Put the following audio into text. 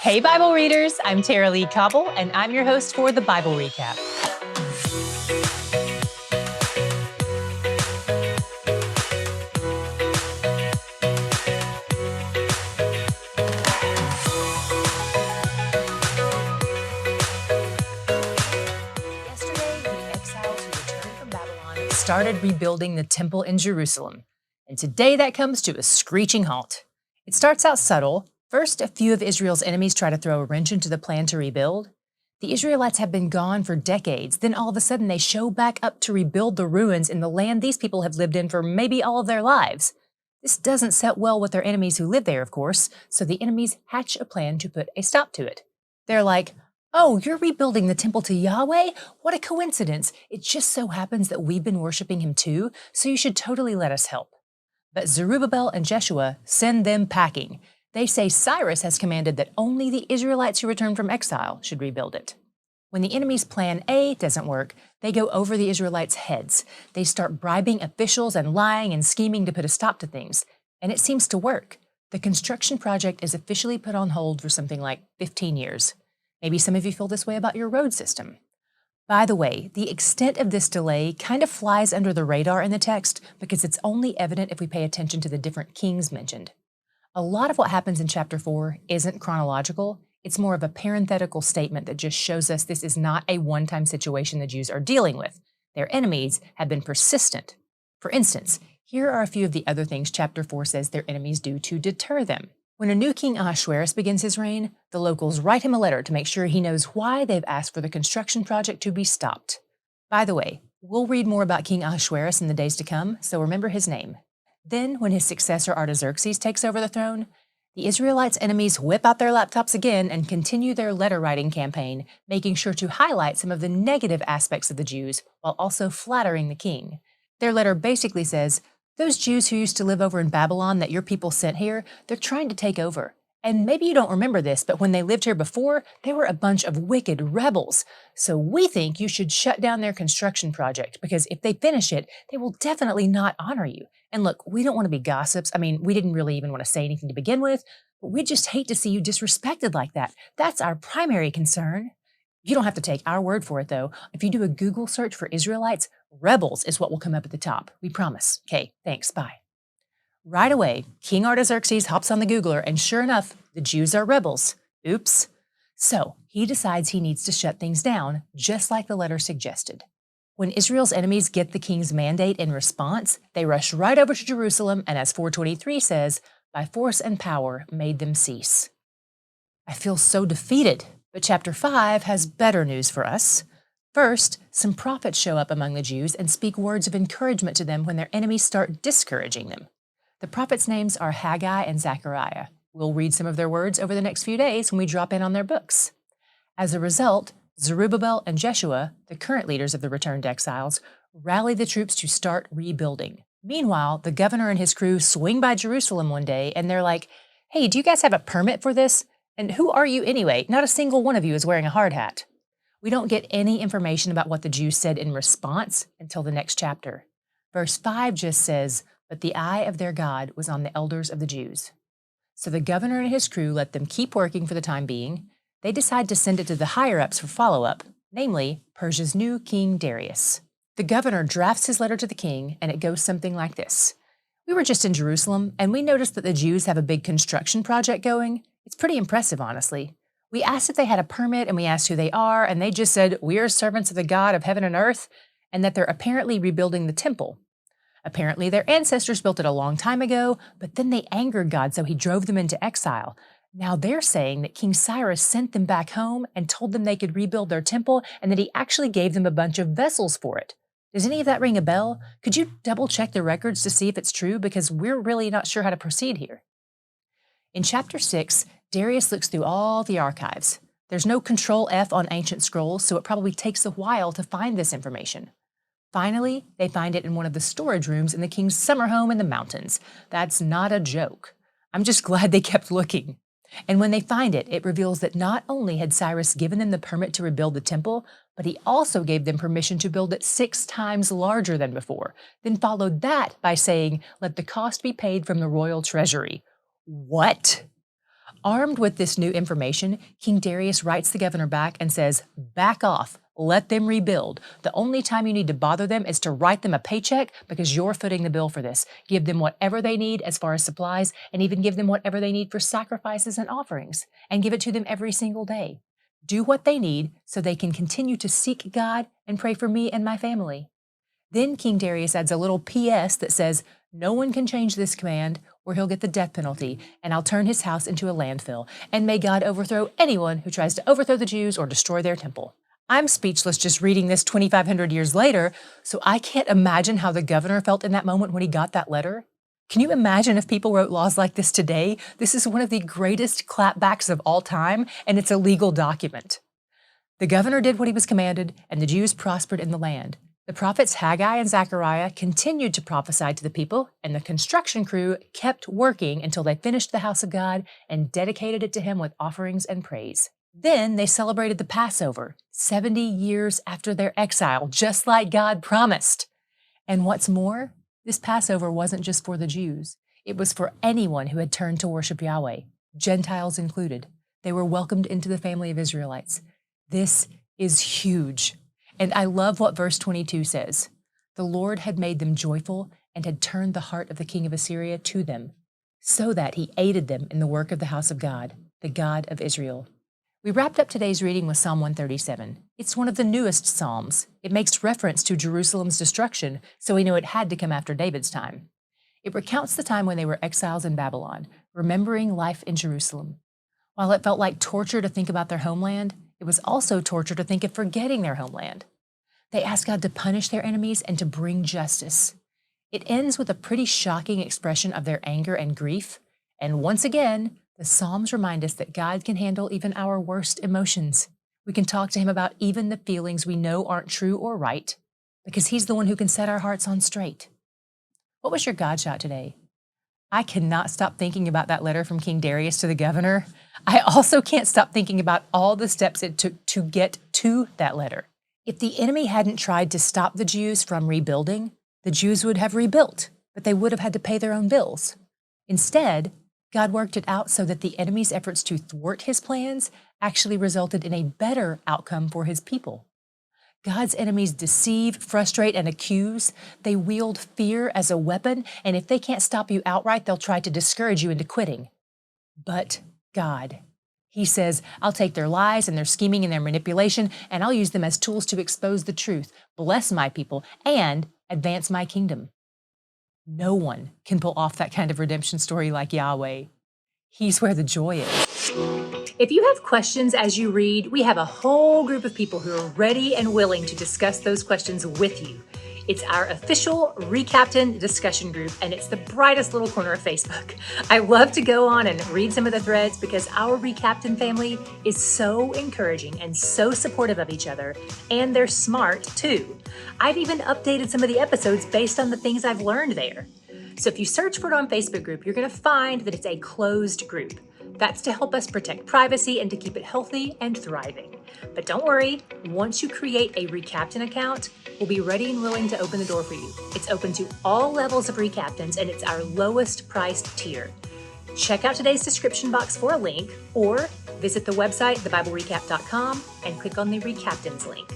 Hey, Bible readers, I'm Tara Lee Cobble, and I'm your host for the Bible Recap. Yesterday, the exiles who returned from Babylon started rebuilding the temple in Jerusalem, and today that comes to a screeching halt. It starts out subtle. First, a few of Israel's enemies try to throw a wrench into the plan to rebuild. The Israelites have been gone for decades. Then all of a sudden they show back up to rebuild the ruins in the land these people have lived in for maybe all of their lives. This doesn't set well with their enemies who live there, of course, so the enemies hatch a plan to put a stop to it. They're like, "Oh, you're rebuilding the temple to Yahweh? What a coincidence. It just so happens that we've been worshiping him too, so you should totally let us help." But Zerubbabel and Jeshua send them packing. They say Cyrus has commanded that only the Israelites who return from exile should rebuild it. When the enemy's plan A doesn't work, they go over the Israelites' heads. They start bribing officials and lying and scheming to put a stop to things. And it seems to work. The construction project is officially put on hold for something like 15 years. Maybe some of you feel this way about your road system. By the way, the extent of this delay kind of flies under the radar in the text because it's only evident if we pay attention to the different kings mentioned. A lot of what happens in chapter 4 isn't chronological. It's more of a parenthetical statement that just shows us this is not a one-time situation the Jews are dealing with. Their enemies have been persistent. For instance, here are a few of the other things chapter 4 says their enemies do to deter them. When a new king Ahasuerus begins his reign, the locals write him a letter to make sure he knows why they've asked for the construction project to be stopped. By the way, we'll read more about King Ahasuerus in the days to come, so remember his name. Then, when his successor Artaxerxes takes over the throne, the Israelites' enemies whip out their laptops again and continue their letter-writing campaign, making sure to highlight some of the negative aspects of the Jews while also flattering the king. Their letter basically says, "Those Jews who used to live over in Babylon that your people sent here, they're trying to take over. And maybe you don't remember this, but when they lived here before, they were a bunch of wicked rebels. So we think you should shut down their construction project, because if they finish it, they will definitely not honor you. And look, we don't want to be gossips. I mean, we didn't really even want to say anything to begin with, but we just hate to see you disrespected like that. That's our primary concern." You don't have to take our word for it, though. If you do a Google search for Israelites, rebels is what will come up at the top. We promise. Okay, thanks. Bye. Right away, King Artaxerxes hops on the Googler, and sure enough, the Jews are rebels. Oops. So he decides he needs to shut things down, just like the letter suggested. When Israel's enemies get the king's mandate in response, they rush right over to Jerusalem, and as 423 says, by force and power made them cease. I feel so defeated, but chapter 5 has better news for us. First, some prophets show up among the Jews and speak words of encouragement to them when their enemies start discouraging them. The prophets' names are Haggai and Zechariah. We'll read some of their words over the next few days when we drop in on their books. As a result, Zerubbabel and Jeshua, the current leaders of the returned exiles, rally the troops to start rebuilding. Meanwhile, the governor and his crew swing by Jerusalem one day and they're like, "Hey, do you guys have a permit for this? And who are you anyway? Not a single one of you is wearing a hard hat." We don't get any information about what the Jews said in response until the next chapter. Verse 5 just says, "But the eye of their God was on the elders of the Jews." So the governor and his crew let them keep working for the time being. They decide to send it to the higher-ups for follow-up, namely Persia's new king Darius. The governor drafts his letter to the king, and it goes something like this. "We were just in Jerusalem, and we noticed that the Jews have a big construction project going. It's pretty impressive, honestly. We asked if they had a permit, and we asked who they are, and they just said, 'We are servants of the God of heaven and earth,' and that they're apparently rebuilding the temple. Apparently their ancestors built it a long time ago, but then they angered God, so he drove them into exile. Now they're saying that King Cyrus sent them back home and told them they could rebuild their temple, and that he actually gave them a bunch of vessels for it. Does any of that ring a bell? Could you double-check the records to see if it's true, because we're really not sure how to proceed here." In chapter 6, Darius looks through all the archives. There's no Control-F on ancient scrolls, so it probably takes a while to find this information. Finally, they find it in one of the storage rooms in the king's summer home in the mountains. That's not a joke. I'm just glad they kept looking. And when they find it, it reveals that not only had Cyrus given them the permit to rebuild the temple, but he also gave them permission to build it 6 times larger than before, then followed that by saying, "Let the cost be paid from the royal treasury." What? Armed with this new information, King Darius writes the governor back and says, "Back off. Let them rebuild. The only time you need to bother them is to write them a paycheck because you're footing the bill for this. Give them whatever they need as far as supplies, and even give them whatever they need for sacrifices and offerings, and give it to them every single day. Do what they need so they can continue to seek God and pray for me and my family." Then King Darius adds a little PS that says, "No one can change this command or he'll get the death penalty, and I'll turn his house into a landfill, and may God overthrow anyone who tries to overthrow the Jews or destroy their temple." I'm speechless just reading this 2,500 years later, so I can't imagine how the governor felt in that moment when he got that letter. Can you imagine if people wrote laws like this today? This is one of the greatest clapbacks of all time, and it's a legal document. The governor did what he was commanded, and the Jews prospered in the land. The prophets Haggai and Zechariah continued to prophesy to the people, and the construction crew kept working until they finished the house of God and dedicated it to him with offerings and praise. Then they celebrated the Passover, 70 years after their exile, just like God promised. And what's more, this Passover wasn't just for the Jews. It was for anyone who had turned to worship Yahweh, Gentiles included. They were welcomed into the family of Israelites. This is huge. And I love what verse 22 says. The Lord had made them joyful and had turned the heart of the king of Assyria to them, so that he aided them in the work of the house of God, the God of Israel. We wrapped up today's reading with Psalm 137. It's one of the newest Psalms. It makes reference to Jerusalem's destruction, so we know it had to come after David's time. It recounts the time when they were exiles in Babylon, remembering life in Jerusalem. While it felt like torture to think about their homeland, it was also torture to think of forgetting their homeland. They asked God to punish their enemies and to bring justice. It ends with a pretty shocking expression of their anger and grief. And once again, the Psalms remind us that God can handle even our worst emotions. We can talk to him about even the feelings we know aren't true or right, because he's the one who can set our hearts on straight. What was your God shot today? I cannot stop thinking about that letter from King Darius to the governor. I also can't stop thinking about all the steps it took to get to that letter. If the enemy hadn't tried to stop the Jews from rebuilding, the Jews would have rebuilt, but they would have had to pay their own bills. Instead, God worked it out so that the enemy's efforts to thwart his plans actually resulted in a better outcome for his people. God's enemies deceive, frustrate, and accuse. They wield fear as a weapon, and if they can't stop you outright, they'll try to discourage you into quitting. But God, he says, I'll take their lies and their scheming and their manipulation, and I'll use them as tools to expose the truth, bless my people, and advance my kingdom. No one can pull off that kind of redemption story like Yahweh. He's where the joy is. If you have questions as you read, we have a whole group of people who are ready and willing to discuss those questions with you. It's our official Recaptain discussion group, and it's the brightest little corner of Facebook. I love to go on and read some of the threads because our Recaptain family is so encouraging and so supportive of each other, and they're smart too. I've even updated some of the episodes based on the things I've learned there. So if you search for it on Facebook group, you're going to find that it's a closed group. That's to help us protect privacy and to keep it healthy and thriving. But don't worry, once you create a Recaptain account, we'll be ready and willing to open the door for you. It's open to all levels of Recaptains, and it's our lowest priced tier. Check out today's description box for a link, or visit the website, thebiblerecap.com, and click on the Recaptains link.